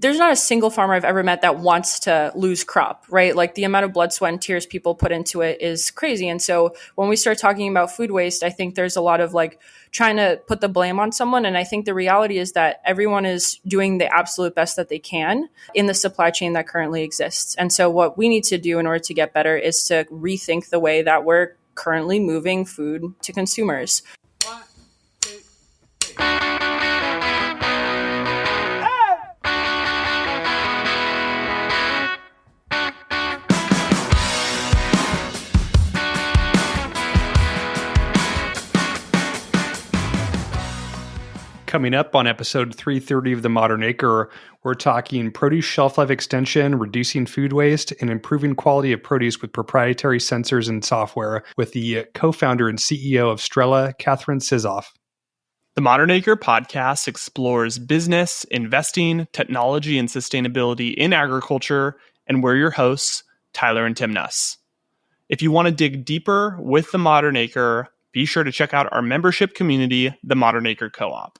There's not a single farmer I've ever met that wants to lose crop, right? Like the amount of blood, sweat, and tears people put into it is crazy. And so when we start talking about food waste, I think there's a lot of like trying to put the blame on someone. And I think the reality is that everyone is doing the absolute best that they can in the supply chain that currently exists. And so what we need to do in order to get better is to rethink the way that we're currently moving food to consumers. Coming up on episode 330 of The Modern Acre, we're talking produce shelf life extension, reducing food waste, and improving quality of produce with proprietary sensors and software with the co-founder and CEO of Strella, Katherine Sizov. The Modern Acre podcast explores business, investing, technology, and sustainability in agriculture, and we're your hosts, Tyler and Tim Nuss. If you want to dig deeper with The Modern Acre, be sure to check out our membership community, The Modern Acre Co-op.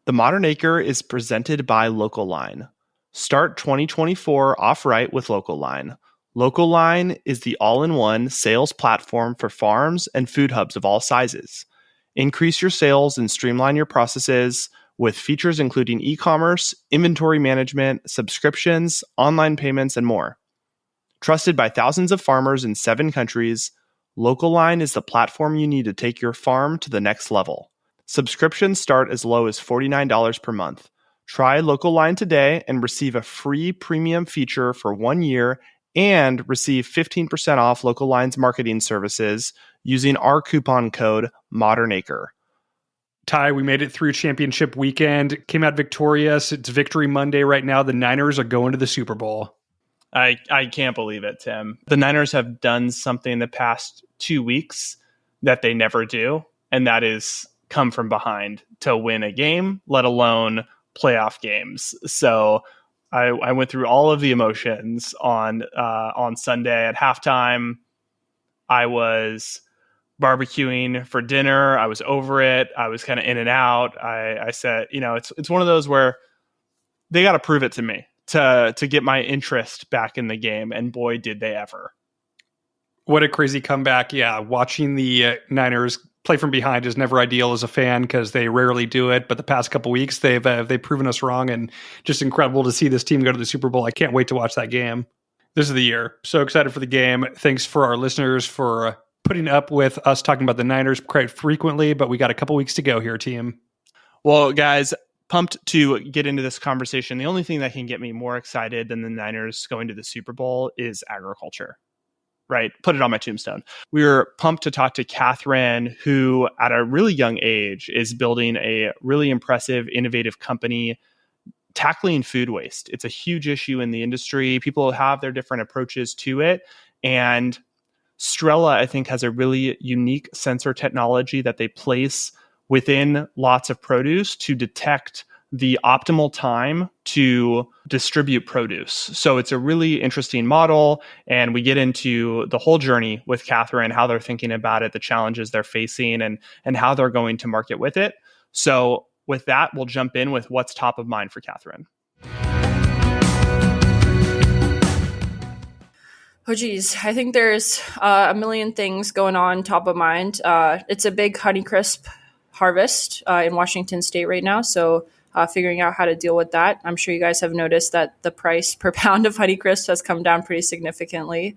The Modern Acre is presented by Local Line. Start 2024 off right with Local Line. Local Line is the all-in-one sales platform for farms and food hubs of all sizes. Increase your sales and streamline your processes with features including e-commerce, inventory management, subscriptions, online payments, and more. Trusted by thousands of farmers in 7 countries, Local Line is the platform you need to take your farm to the next level. Subscriptions start as low as $49 per month. Try Local Line today and receive a free premium feature for 1 year and receive 15% off Local Line's marketing services using our coupon code ModernAcre. Ty, we made it through championship weekend, came out victorious. It's Victory Monday right now. The Niners are going to the Super Bowl. I can't believe it, Tim. The Niners have done something the past 2 weeks that they never do, and that is come from behind to win a game, let alone playoff games. So I went through all of the emotions on Sunday at halftime. I was barbecuing for dinner. I was over it. I was kind of in and out. I said, it's one of those where they got to prove it to me to get my interest back in the game. And boy, did they ever. What a crazy comeback. Yeah, watching the Niners play from behind is never ideal as a fan because they rarely do it. But the past couple weeks, they've proven us wrong, and just incredible to see this team go to the Super Bowl. I can't wait to watch that game. This is the year. So excited for the game. Thanks for our listeners for putting up with us talking about the Niners quite frequently, but we got a couple weeks to go here, team. Well, guys, pumped to get into this conversation. The only thing that can get me more excited than the Niners going to the Super Bowl is agriculture. Right? Put it on my tombstone. We were pumped to talk to Katherine, who at a really young age is building a really impressive, innovative company tackling food waste. It's a huge issue in the industry. People have their different approaches to it. And Strella, I think, has a really unique sensor technology that they place within lots of produce to detect the optimal time to distribute produce. So it's a really interesting model, and we get into the whole journey with Katherine, how they're thinking about it, the challenges they're facing, and how they're going to market with it. So with that, we'll jump in with what's top of mind for Katherine. Oh, geez. I think there's a million things going on top of mind. It's a big Honeycrisp harvest in Washington State right now. So figuring out how to deal with that. I'm sure you guys have noticed that the price per pound of Honeycrisp has come down pretty significantly.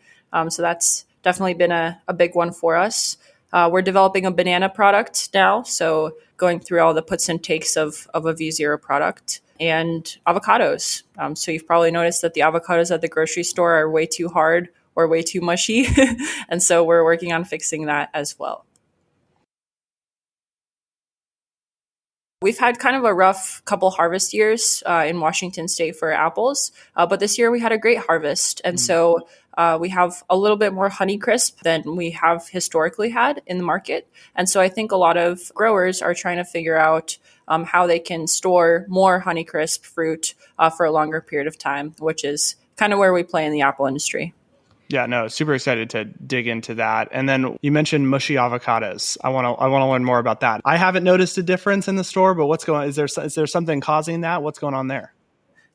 So that's definitely been a big one for us. We're developing a banana product now. So going through all the puts and takes of a V0 product, and avocados. So you've probably noticed that the avocados at the grocery store are way too hard or way too mushy. And so we're working on fixing that as well. We've had kind of a rough couple harvest years in Washington State for apples, but this year we had a great harvest. And so we have a little bit more Honeycrisp than we have historically had in the market. And so I think a lot of growers are trying to figure out how they can store more Honeycrisp fruit for a longer period of time, which is kind of where we play in the apple industry. Yeah, no, super excited to dig into that. And then you mentioned mushy avocados. I want to learn more about that. I haven't noticed a difference in the store, but what's going on? Is there something causing that? What's going on there?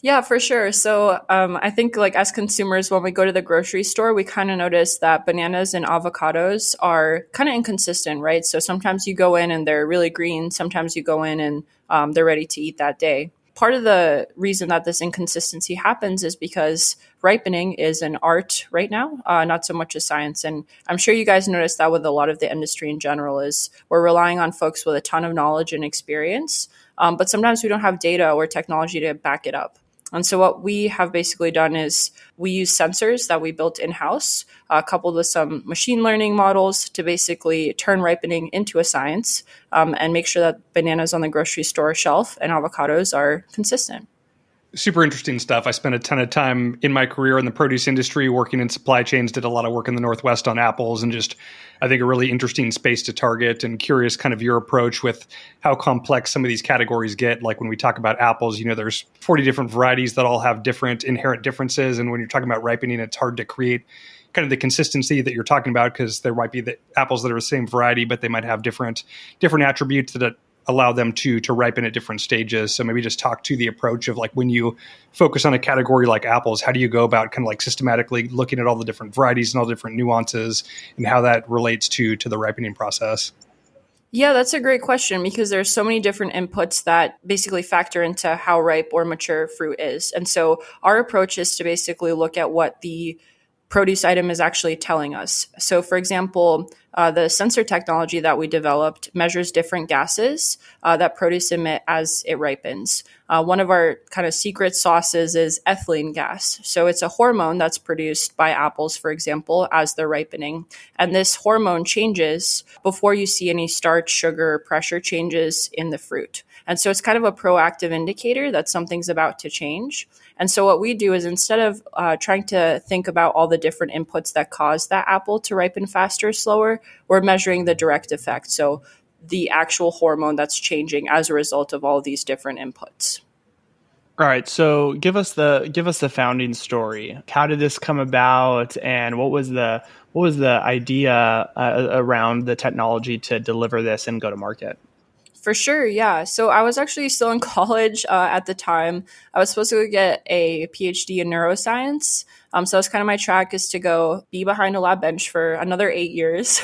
Yeah, for sure. So I think like as consumers, when we go to the grocery store, we kind of notice that bananas and avocados are kind of inconsistent, right? So sometimes you go in and they're really green. Sometimes you go in and they're ready to eat that day. Part of the reason that this inconsistency happens is because ripening is an art right now, not so much a science. And I'm sure you guys notice that with a lot of the industry in general is we're relying on folks with a ton of knowledge and experience, but sometimes we don't have data or technology to back it up. And so what we have basically done is we use sensors that we built in-house, coupled with some machine learning models to basically turn ripening into a science, and make sure that bananas on the grocery store shelf and avocados are consistent. Super interesting stuff. I spent a ton of time in my career in the produce industry working in supply chains, did a lot of work in the Northwest on apples, and just, I think, a really interesting space to target, and curious kind of your approach with how complex some of these categories get. Like when we talk about apples, there's 40 different varieties that all have different inherent differences. And when you're talking about ripening, it's hard to create kind of the consistency that you're talking about, because there might be the apples that are the same variety, but they might have different attributes that allow them to ripen at different stages. So maybe just talk to the approach of like when you focus on a category like apples, how do you go about kind of like systematically looking at all the different varieties and all the different nuances and how that relates to the ripening process? Yeah, that's a great question because there's so many different inputs that basically factor into how ripe or mature fruit is. And so our approach is to basically look at what the produce item is actually telling us. So, for example, the sensor technology that we developed measures different gases that produce emit as it ripens. One of our kind of secret sauces is ethylene gas. So it's a hormone that's produced by apples, for example, as they're ripening. And this hormone changes before you see any starch, sugar, or pressure changes in the fruit. And so it's kind of a proactive indicator that something's about to change. And so what we do is instead of trying to think about all the different inputs that cause that apple to ripen faster or slower, we're measuring the direct effect. So the actual hormone that's changing as a result of all these different inputs. All right, so give us the founding story. How did this come about, and what was the idea around the technology to deliver this and go to market? For sure, yeah. So I was actually still in college at the time. I was supposed to get a PhD in neuroscience. So that's kind of my track, is to go be behind a lab bench for another 8 years.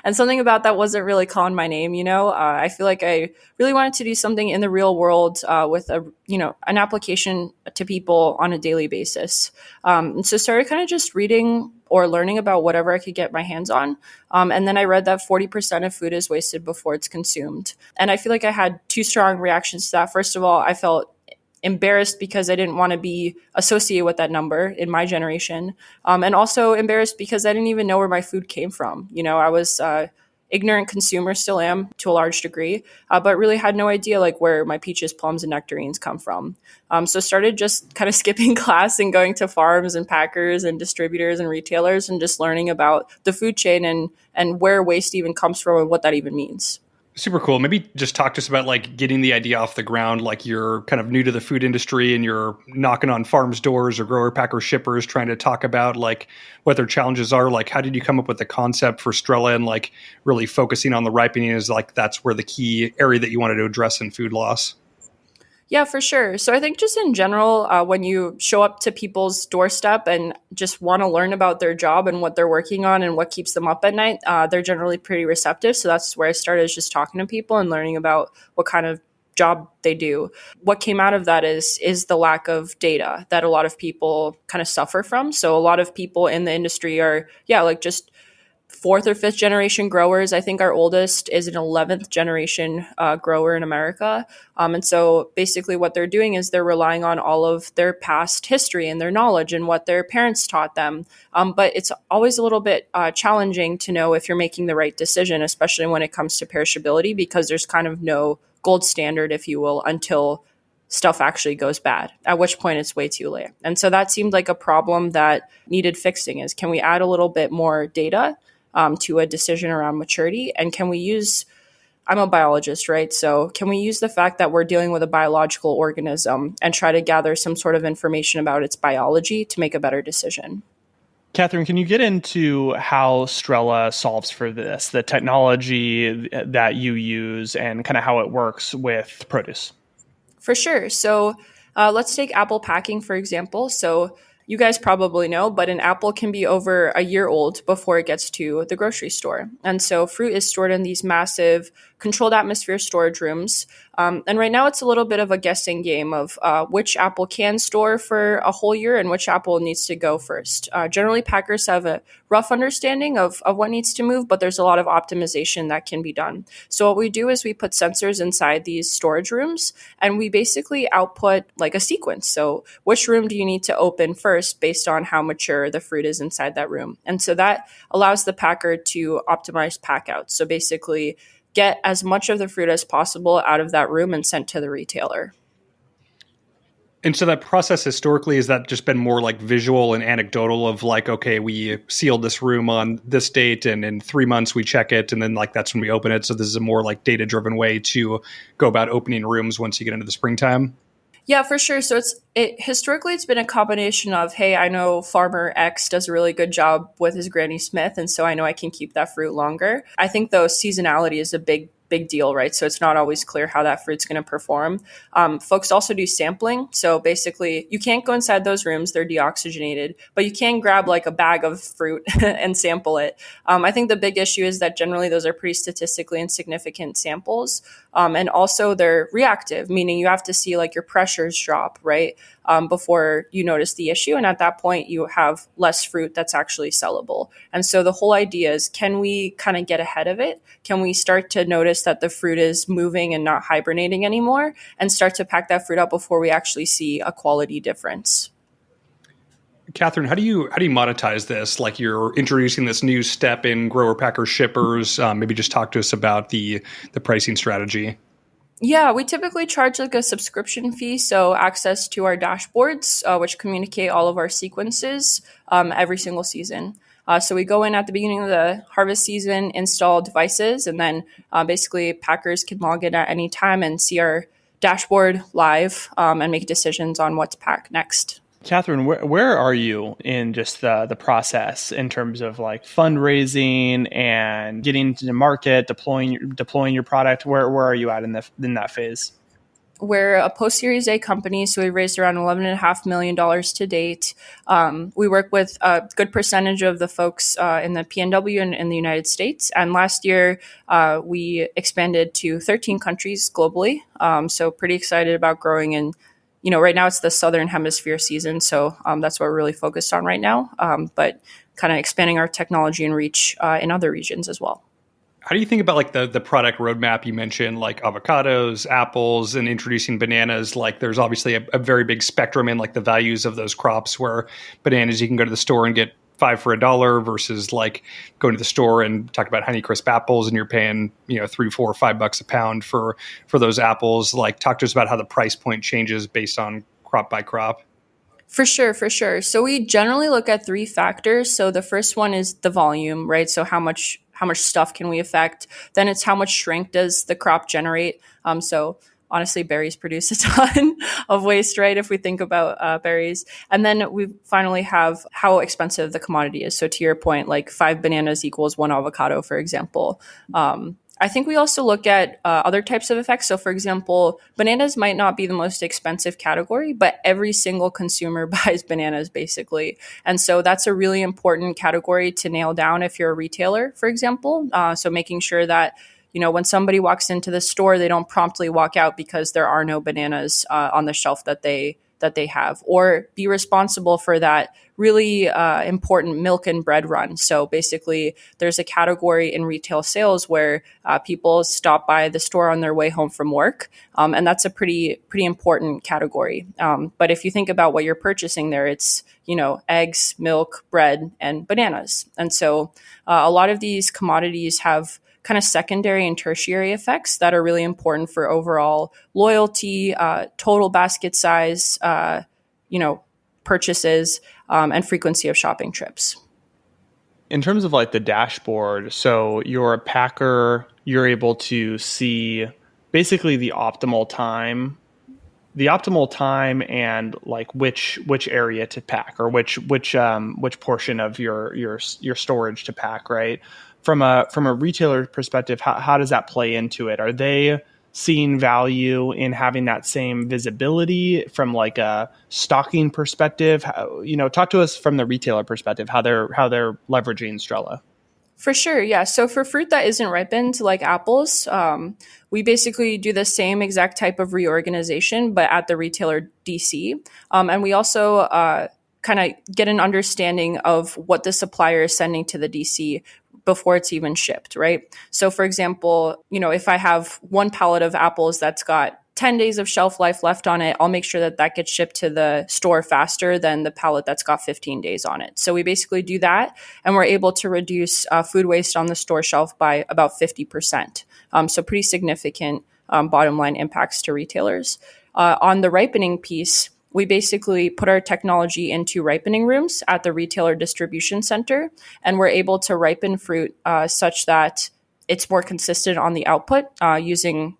And something about that wasn't really calling my name, I feel like I really wanted to do something in the real world with an application to people on a daily basis. And so started kind of just reading or learning about whatever I could get my hands on. And then I read that 40% of food is wasted before it's consumed. And I feel like I had two strong reactions to that. First of all, I felt embarrassed because I didn't want to be associated with that number in my generation. And also embarrassed because I didn't even know where my food came from. I was ignorant consumer, still am to a large degree, but really had no idea like where my peaches, plums, and nectarines come from. So started just kind of skipping class and going to farms and packers and distributors and retailers and just learning about the food chain and where waste even comes from and what that even means. Super cool. Maybe just talk to us about like getting the idea off the ground. Like you're kind of new to the food industry and you're knocking on farms' doors or grower, packer, shippers, trying to talk about like what their challenges are. Like, how did you come up with the concept for Strella and like really focusing on the ripening is like that's where the key area that you wanted to address in food loss? Yeah, for sure. So I think just in general, when you show up to people's doorstep and just want to learn about their job and what they're working on and what keeps them up at night, they're generally pretty receptive. So that's where I started, is just talking to people and learning about what kind of job they do. What came out of that is the lack of data that a lot of people kind of suffer from. So a lot of people in the industry are, like just fourth or fifth generation growers. I think our oldest is an 11th generation grower in America. And so basically what they're doing is they're relying on all of their past history and their knowledge and what their parents taught them. But it's always a little bit challenging to know if you're making the right decision, especially when it comes to perishability, because there's kind of no gold standard, if you will, until stuff actually goes bad, at which point it's way too late. And so that seemed like a problem that needed fixing, is can we add a little bit more data to a decision around maturity? And can we use, I'm a biologist, right? So can we use the fact that we're dealing with a biological organism and try to gather some sort of information about its biology to make a better decision? Katherine, can you get into how Strella solves for this, the technology that you use and kind of how it works with produce? For sure. So Let's take apple packing, for example. So you guys probably know, but an apple can be over a year old before it gets to the grocery store. And so fruit is stored in these massive controlled atmosphere storage rooms. And right now it's a little bit of a guessing game of which apple can store for a whole year and which apple needs to go first. Generally, packers have a rough understanding of what needs to move, but there's a lot of optimization that can be done. So what we do is we put sensors inside these storage rooms and we basically output like a sequence. So which room do you need to open first based on how mature the fruit is inside that room? And so that allows the packer to optimize pack outs. So basically get as much of the fruit as possible out of that room and sent to the retailer. And so that process historically, has that just been more like visual and anecdotal of like, okay, we sealed this room on this date and in 3 months we check it and then like that's when we open it. So this is a more like data driven way to go about opening rooms once you get into the springtime? Yeah, for sure. So historically it's been a combination of, hey, I know farmer X does a really good job with his Granny Smith, and so I know I can keep that fruit longer. I think though seasonality is a big deal, right? So it's not always clear how that fruit's going to perform. Folks also do sampling. So basically you can't go inside those rooms. They're deoxygenated, but you can grab like a bag of fruit and sample it. I think the big issue is that generally those are pretty statistically insignificant samples. And also they're reactive, meaning you have to see like your pressures drop, right? Before you notice the issue. And at that point, you have less fruit that's actually sellable. And so the whole idea is, can we kind of get ahead of it? Can we start to notice that the fruit is moving and not hibernating anymore and start to pack that fruit up before we actually see a quality difference? Katherine, how do you monetize this? Like you're introducing this new step in grower packer shippers. Maybe just talk to us about the pricing strategy. Yeah, we typically charge like a subscription fee, so access to our dashboards, which communicate all of our sequences every single season. So we go in at the beginning of the harvest season, install devices, and then basically packers can log in at any time and see our dashboard live and make decisions on what to pack next. Katherine, where are you in just the process in terms of like fundraising and getting to the market, deploying your product? Where are you at in that phase? We're a post-Series A company, so we raised around $11.5 million to date. We work with a good percentage of the folks in the PNW and in the United States. And last year, we expanded to 13 countries globally. So pretty excited about growing in. Right now it's the Southern Hemisphere season, so that's what we're really focused on right now, but kind of expanding our technology and reach in other regions as well. How do you think about like the product roadmap? You mentioned like avocados, apples, and introducing bananas. Like there's obviously a very big spectrum in like the values of those crops where bananas, you can go to the store and get 5 for $1 versus like going to the store and talk about Honeycrisp apples and you're paying, $3, $4, $5 a pound for those apples. Like talk to us about how the price point changes based on crop by crop. For sure. So we generally look at 3 factors. So the first one is the volume, right? So how much stuff can we affect? Then it's how much shrink does the crop generate? So honestly, berries produce a ton of waste, right? If we think about berries. And then we finally have how expensive the commodity is. So to your point, like 5 bananas equals 1 avocado, for example. I think we also look at other types of effects. So for example, bananas might not be the most expensive category, but every single consumer buys bananas basically. And so that's a really important category to nail down if you're a retailer, for example. So making sure that when somebody walks into the store, they don't promptly walk out because there are no bananas on the shelf that they have, or be responsible for that really important milk and bread run. So basically, there's a category in retail sales where people stop by the store on their way home from work, and that's a pretty important category. But if you think about what you're purchasing there, it's eggs, milk, bread, and bananas. And so a lot of these commodities have kind of secondary and tertiary effects that are really important for overall loyalty, total basket size, purchases, and frequency of shopping trips. In terms of like the dashboard, so you're a packer, you're able to see basically the optimal time and like which area to pack or which portion of your storage to pack, right? From a retailer perspective, how does that play into it? Are they seeing value in having that same visibility from like a stocking perspective? Talk to us from the retailer perspective, how they're leveraging Strella. For sure, yeah. So for fruit that isn't ripened, like apples, we basically do the same exact type of reorganization, but at the retailer DC. And we also kind of get an understanding of what the supplier is sending to the DC before it's even shipped, right? So for example, if I have one pallet of apples that's got 10 days of shelf life left on it, I'll make sure that that gets shipped to the store faster than the pallet that's got 15 days on it. So we basically do that, and we're able to reduce food waste on the store shelf by about 50%. So pretty significant bottom line impacts to retailers. On the ripening piece, we basically put our technology into ripening rooms at the retailer distribution center, and we're able to ripen fruit such that it's more consistent on the output using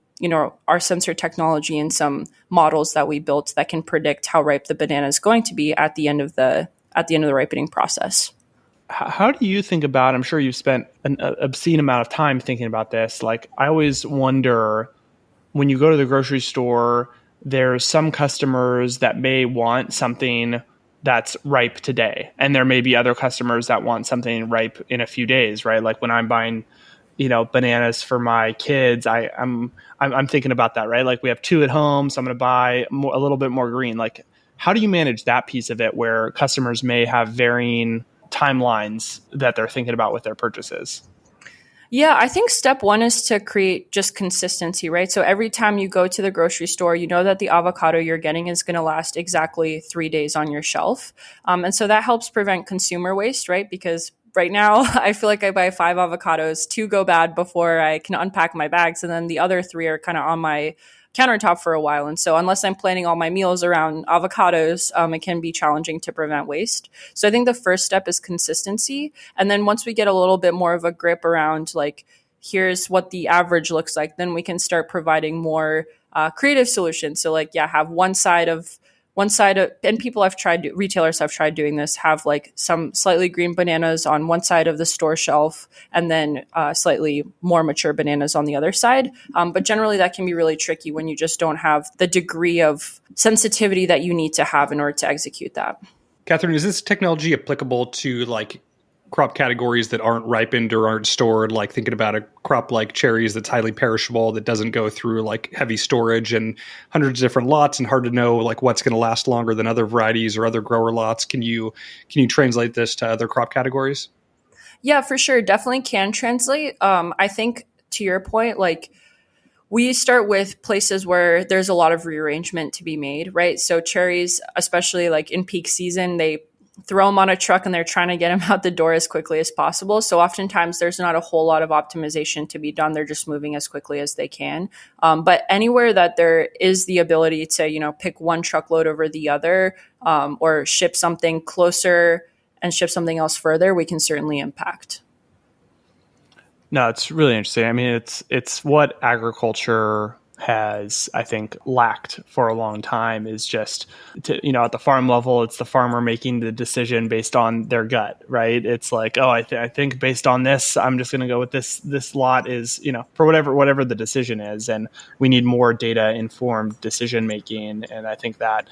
our sensor technology and some models that we built that can predict how ripe the banana is going to be at the end of the ripening process. How do you think about, I'm sure you've spent an obscene amount of time thinking about this. Like, I always wonder, when you go to the grocery store, there's some customers that may want something that's ripe today, and there may be other customers that want something ripe in a few days, right? Like when I'm buying bananas for my kids, I'm thinking about that, right? Like we have 2 at home, so I'm going to buy a little bit more green. Like, how do you manage that piece of it where customers may have varying timelines that they're thinking about with their purchases? Yeah, I think step one is to create just consistency, right? So every time you go to the grocery store, you know that the avocado you're getting is going to last exactly 3 days on your shelf. And so that helps prevent consumer waste, right? Because right now, I feel like I buy 5 avocados, 2 go bad before I can unpack my bags, and then the other 3 are kind of on my countertop for a while. And so unless I'm planning all my meals around avocados, it can be challenging to prevent waste. So I think the first step is consistency. And then once we get a little bit more of a grip around, like, here's what the average looks like, then we can start providing more creative solutions. So like, have one side of, and retailers have tried doing this, have like some slightly green bananas on one side of the store shelf and then slightly more mature bananas on the other side. But generally that can be really tricky when you just don't have the degree of sensitivity that you need to have in order to execute that. Katherine, is this technology applicable to like crop categories that aren't ripened or aren't stored, like thinking about a crop like cherries that's highly perishable, that doesn't go through like heavy storage and hundreds of different lots and hard to know like what's going to last longer than other varieties or other grower lots? Can you translate this to other crop categories? Yeah, for sure. Definitely can translate. I think to your point, like, we start with places where there's a lot of rearrangement to be made, right? So cherries, especially like in peak season, they throw them on a truck and they're trying to get them out the door as quickly as possible. So oftentimes there's not a whole lot of optimization to be done. They're just moving as quickly as they can. But anywhere that there is the ability to, pick one truckload over the other, or ship something closer and ship something else further, we can certainly impact. No, it's really interesting. I mean, it's what agriculture has, I think, lacked for a long time, is just at the farm level, it's the farmer making the decision based on their gut, right? It's like, oh, I think based on this, I'm just going to go with this lot is, for whatever the decision is. And we need more data informed decision making. And I think that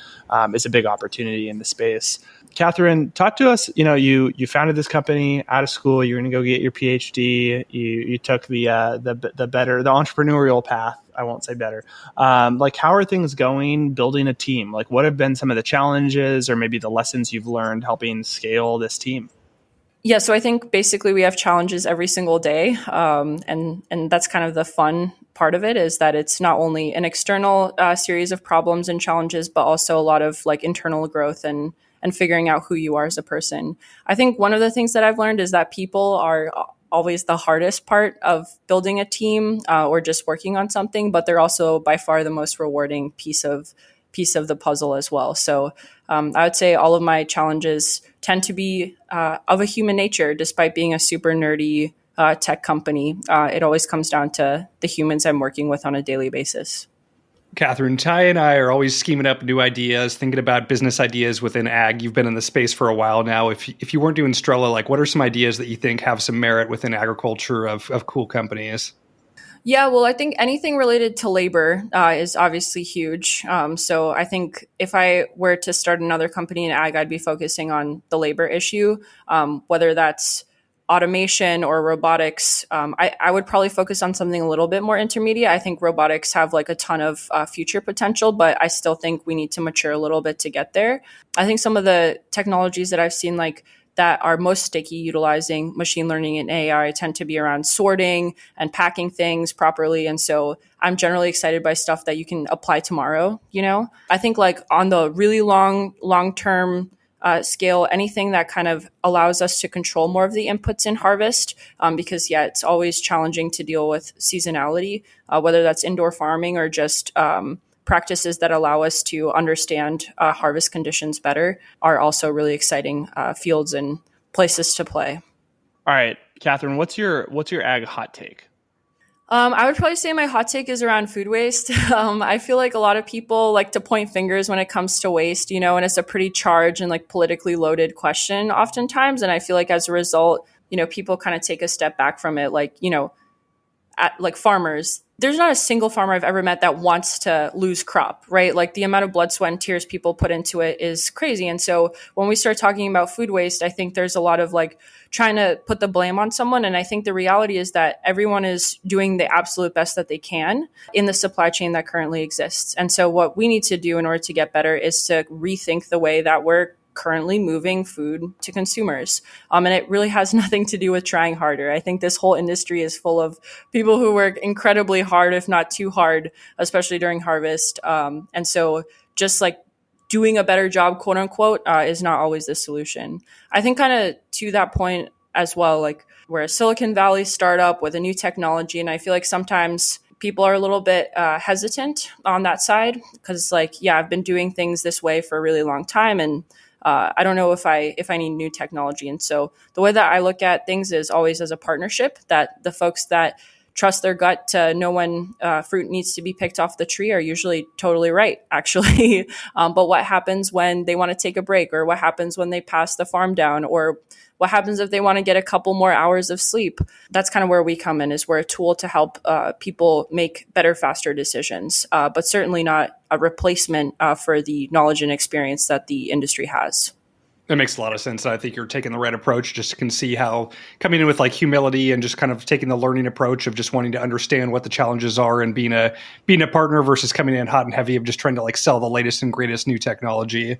is a big opportunity in the space. Katherine, talk to us. You founded this company out of school. You're going to go get your PhD. You took the entrepreneurial path. I won't say better. Like, how are things going building a team? Like, what have been some of the challenges or maybe the lessons you've learned helping scale this team? Yeah, so I think basically we have challenges every single day. And that's kind of the fun part of it, is that it's not only an external series of problems and challenges, but also a lot of like internal growth and figuring out who you are as a person. I think one of the things that I've learned is that people are always the hardest part of building a team or just working on something, but they're also by far the most rewarding piece of the puzzle as well. So I would say all of my challenges tend to be of a human nature, despite being a super nerdy tech company. It always comes down to the humans I'm working with on a daily basis. Katherine, Ty and I are always scheming up new ideas, thinking about business ideas within ag. You've been in the space for a while now. If you weren't doing Strella, like, what are some ideas that you think have some merit within agriculture of cool companies? Yeah, well, I think anything related to labor is obviously huge. So I think if I were to start another company in ag, I'd be focusing on the labor issue, whether that's automation or robotics. I would probably focus on something a little bit more intermediate. I think robotics have like a ton of future potential, but I still think we need to mature a little bit to get there. I think some of the technologies that I've seen, like that are most sticky utilizing machine learning and AI, tend to be around sorting and packing things properly. And so I'm generally excited by stuff that you can apply tomorrow. I think like on the really long term scale, anything that kind of allows us to control more of the inputs in harvest, because yeah, it's always challenging to deal with seasonality, whether that's indoor farming or just practices that allow us to understand harvest conditions better, are also really exciting fields and places to play. All right, Katherine, what's your ag hot take? I would probably say my hot take is around food waste. I feel like a lot of people like to point fingers when it comes to waste, and it's a pretty charged and like politically loaded question oftentimes. And I feel like as a result, people kind of take a step back from it. Like, at like farmers, there's not a single farmer I've ever met that wants to lose crop, right? Like the amount of blood, sweat, and tears people put into it is crazy. And so when we start talking about food waste, I think there's a lot of like trying to put the blame on someone. And I think the reality is that everyone is doing the absolute best that they can in the supply chain that currently exists. And so what we need to do in order to get better is to rethink the way that we're currently moving food to consumers. And it really has nothing to do with trying harder. I think this whole industry is full of people who work incredibly hard, if not too hard, especially during harvest. And so just like doing a better job, quote unquote, is not always the solution. I think kind of to that point as well, like we're a Silicon Valley startup with a new technology. And I feel like sometimes people are a little bit hesitant on that side because like, yeah, I've been doing things this way for a really long time. And I don't know if I need new technology. And so the way that I look at things is always as a partnership, that the folks that trust their gut to know when fruit needs to be picked off the tree are usually totally right, actually. But what happens when they want to take a break, or what happens when they pass the farm down, or what happens if they want to get a couple more hours of sleep? That's kind of where we come in, is we're a tool to help people make better, faster decisions, but certainly not a replacement for the knowledge and experience that the industry has. That makes a lot of sense. I think you're taking the right approach. Just can see how coming in with like humility and just kind of taking the learning approach of just wanting to understand what the challenges are and being a partner versus coming in hot and heavy of just trying to like sell the latest and greatest new technology.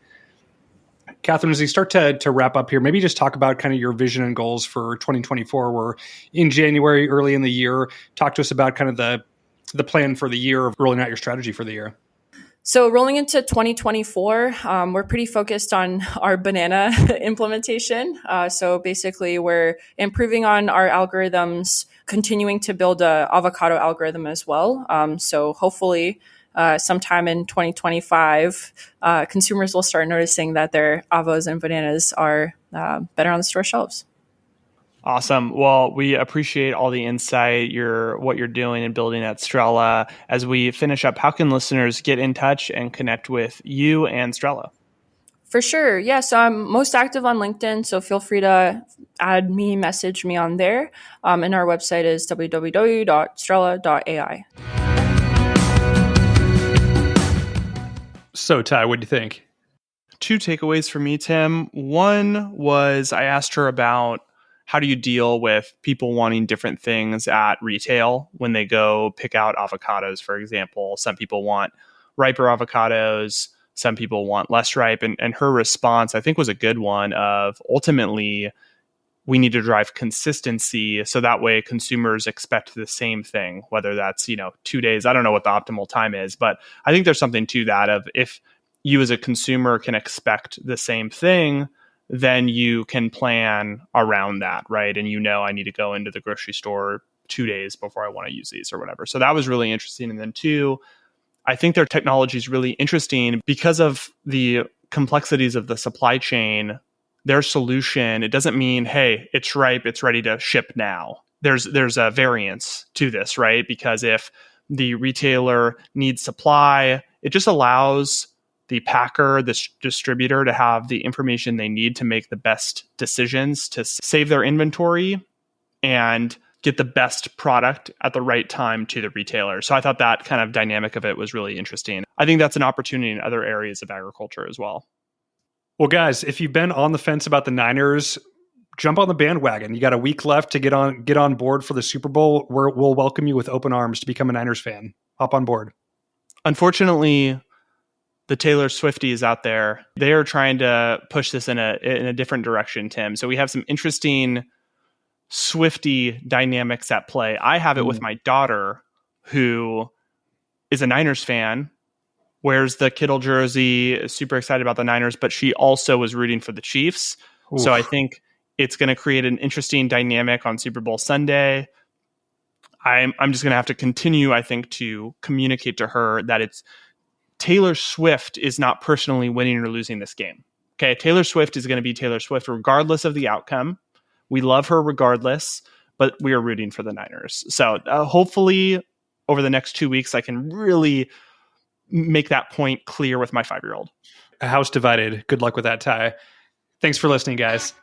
Katherine, as we start to wrap up here, maybe just talk about kind of your vision and goals for 2024. We're in January, early in the year. Talk to us about kind of the plan for the year of rolling out your strategy for the year. So rolling into 2024, we're pretty focused on our banana implementation. So basically, we're improving on our algorithms, continuing to build a avocado algorithm as well. So hopefully, sometime in 2025, consumers will start noticing that their avos and bananas are better on the store shelves. Awesome. Well, we appreciate all the insight, what you're doing and building at Strella. As we finish up, how can listeners get in touch and connect with you and Strella? For sure. Yeah. So I'm most active on LinkedIn. So feel free to message me on there. And our website is www.strella.ai. So, Ty, what do you think? 2 takeaways for me, Tim. One was I asked her about how do you deal with people wanting different things at retail when they go pick out avocados, for example. Some people want riper avocados. Some people want less ripe. And her response, I think, was a good one of ultimately, we need to drive consistency so that way consumers expect the same thing, whether that's, 2 days. I don't know what the optimal time is, but I think there's something to that of if you as a consumer can expect the same thing, then you can plan around that, right? And I need to go into the grocery store 2 days before I want to use these or whatever. So that was really interesting. And then 2, I think their technology is really interesting because of the complexities of the supply chain. Their solution, it doesn't mean, hey, it's ripe, it's ready to ship now. There's a variance to this, right? Because if the retailer needs supply, it just allows the packer, the distributor to have the information they need to make the best decisions to save their inventory and get the best product at the right time to the retailer. So I thought that kind of dynamic of it was really interesting. I think that's an opportunity in other areas of agriculture as well. Well, guys, if you've been on the fence about the Niners, jump on the bandwagon. You got a week left to get on board for the Super Bowl. We'll welcome you with open arms to become a Niners fan. Hop on board. Unfortunately, the Taylor Swifties out there, they are trying to push this in a different direction, Tim. So we have some interesting Swiftie dynamics at play. I have it with my daughter, who is a Niners fan, wears the Kittle jersey, is super excited about the Niners, but she also was rooting for the Chiefs. Oof. So I think it's going to create an interesting dynamic on Super Bowl Sunday. I'm just going to have to continue, I think, to communicate to her that it's Taylor Swift is not personally winning or losing this game. Okay, Taylor Swift is going to be Taylor Swift regardless of the outcome. We love her regardless, but we are rooting for the Niners. So hopefully over the next 2 weeks, I can really make that point clear with my 5-year-old. A house divided. Good luck with that, Ty. Thanks for listening, guys.